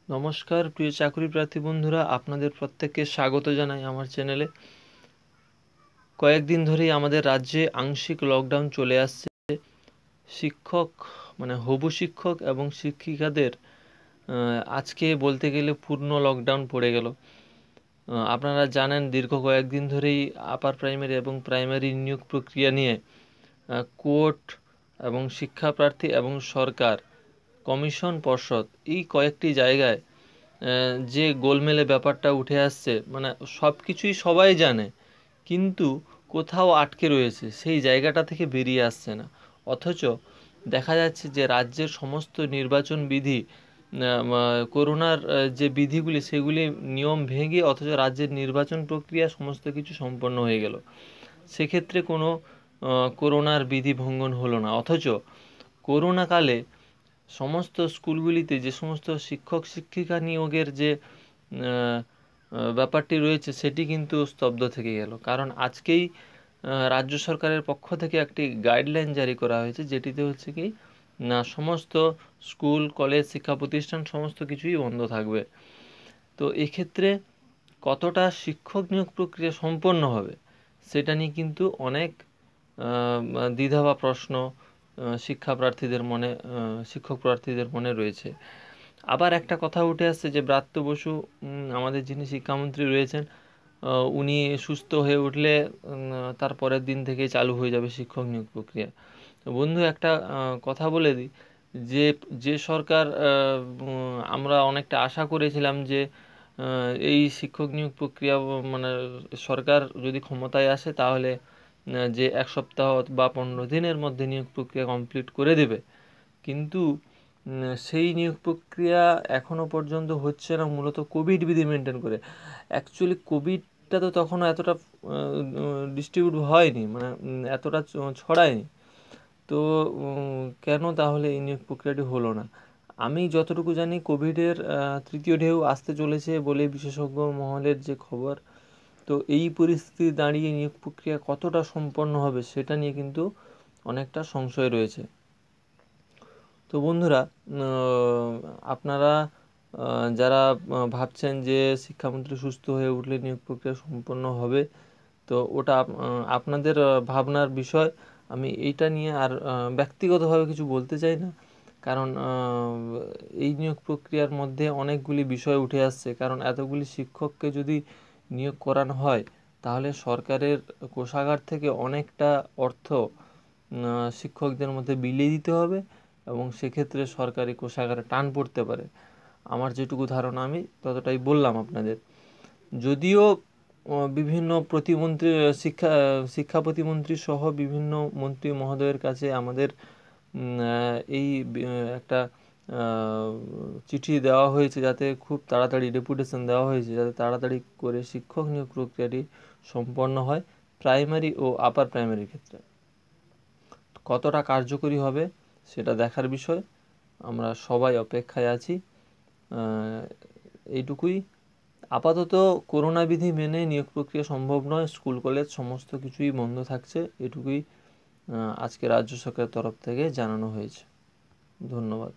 নমস্কার প্রিয় চাকরি প্রার্থী বন্ধুরা, আপনাদের প্রত্যেককে স্বাগত জানাই আমার চ্যানেলে। কয়েকদিন ধরেই আমাদের রাজ্যে আংশিক লকডাউন চলে আসছে। শিক্ষক হবু শিক্ষক এবং শিক্ষিকাদের আজকে বলতে গেলে পূর্ণ লকডাউন পড়ে গেল। আপনারা জানেন দীর্ঘ কয়েকদিন ধরেই আপার প্রাইমারি এবং প্রাইমারি নিয়োগ প্রক্রিয়া নিয়ে কোর্ট এবং শিক্ষা প্রার্থী এবং সরকার, কমিশন, পর্ষদ এই কয়েকটি জায়গায় যে গোলমেলে ব্যাপারটা উঠে আসছে, সব কিছুই সবাই জানে, কিন্তু কোথাও আটকে রয়েছে, সেই জায়গাটা থেকে বেরিয়ে আসছে না। অথচ দেখা যাচ্ছে যে রাজ্যের সমস্ত নির্বাচন বিধি, করোনার যে বিধিগুলি সেগুলি নিয়ম ভেঙে অথচ রাজ্যের নির্বাচন প্রক্রিয়া সমস্ত কিছু সম্পন্ন হয়ে গেল। সেক্ষেত্রে কোনো করোনার বিধি ভঙ্গন হলো না। অথচ করোনাকালে সমস্ত স্কুলগুলিতে যে সমস্ত শিক্ষক শিক্ষিকা নিয়োগের যে ব্যাপারটি রয়েছে সেটি কিন্তু স্তব্ধ থেকে গেল। কারণ আজকেই রাজ্য সরকারের পক্ষ থেকে একটি গাইডলাইন জারি করা হয়েছে, যেটিতে হচ্ছে কি না, সমস্ত স্কুল কলেজ শিক্ষা প্রতিষ্ঠান সমস্ত কিছুই বন্ধ থাকবে। তো এক্ষেত্রে কতটা শিক্ষক নিয়োগ প্রক্রিয়া সম্পন্ন হবে সেটা নিয়ে কিন্তু অনেক দ্বিধা বা প্রশ্ন শিক্ষক প্রার্থীদের মনে রয়েছে। আবার একটা কথা উঠে আসছে যে ব্রাত্য বসু, আমাদের যিনি শিক্ষামন্ত্রী রয়েছেন, উনি সুস্থ হয়ে উঠলে তার পরের দিন থেকে চালু হয়ে যাবে শিক্ষক নিয়োগ প্রক্রিয়া। তো বন্ধু, একটা কথা বলে দিই, যে যে সরকার আমরা অনেকটা আশা করেছিলাম যে এই শিক্ষক নিয়োগ প্রক্রিয়া সরকার যদি ক্ষমতায় আসে তাহলে যে 1 সপ্তাহ বা 15 দিনের মধ্যে নিয়োগ প্রক্রিয়া কমপ্লিট করে দেবে, কিন্তু সেই নিয়োগ প্রক্রিয়া এখনও পর্যন্ত হচ্ছে না, মূলত কোভিড বিধি মেনটেন করে। অ্যাকচুয়ালি কোভিডটা তো তখনও এতটা ডিস্ট্রিবিউট হয়নি, এতটা ছড়ায়নি। তো কেন তাহলে এই নিয়োগ প্রক্রিয়াটি হলো না? আমি যতটুকু জানি কোভিডের তৃতীয় ঢেউ আসতে চলেছে বলে বিশেষজ্ঞ মহলের যে খবর। তো এই পরিস্থিতি দাঁড়িয়ে নিয়োগ প্রক্রিয়া কতটা সম্পন্ন হবে সেটা নিয়ে কিন্তু অনেকটা সংশয় রয়েছে। তো বন্ধুরা, আপনারা যারা ভাবছেন যে শিক্ষামন্ত্রী সুস্থ হয়ে উঠলে নিয়োগ প্রক্রিয়া সম্পন্ন হবে, তো ওটা আপনাদের ভাবনার বিষয়। আমি এইটা নিয়ে আর ব্যক্তিগতভাবে কিছু বলতে চাই না, কারণ এই নিয়োগ প্রক্রিয়ার মধ্যে অনেকগুলি বিষয় উঠে আসছে। কারণ এতগুলি শিক্ষককে যদি নিয়োগ করানো হয় তাহলে সরকারের কোষাগার থেকে অনেকটা অর্থ শিক্ষকদের মধ্যে বিলিয়ে দিতে হবে এবং সেক্ষেত্রে সরকারি কোষাগারে টান পড়তে পারে। আমার যেটুকু ধারণা আমি ততটাই বললাম আপনাদের। যদিও বিভিন্ন প্রতিমন্ত্রী, শিক্ষা প্রতিমন্ত্রী সহ বিভিন্ন মন্ত্রী মহোদয়ের কাছে আমাদের এই একটা চিঠি দেওয়া হয়েছে, যাতে খুব তাড়াতাড়ি ডেপুটেশন দেওয়া হয়েছে যাতে তাড়াতাড়ি করে শিক্ষক নিয়োগ প্রক্রিয়াটি সম্পন্ন হয় প্রাইমারি ও আপার প্রাইমারির ক্ষেত্রে। কতটা কার্যকরী হবে সেটা দেখার বিষয়, আমরা সবাই অপেক্ষায় আছি। এইটুকুই। আপাতত করোনা বিধি মেনে নিয়োগ প্রক্রিয়া সম্ভব নয়, স্কুল কলেজ সমস্ত কিছুই বন্ধ থাকছে, এটুকুই আজকে রাজ্য সরকারের তরফ থেকে জানানো হয়েছে। ধন্যবাদ।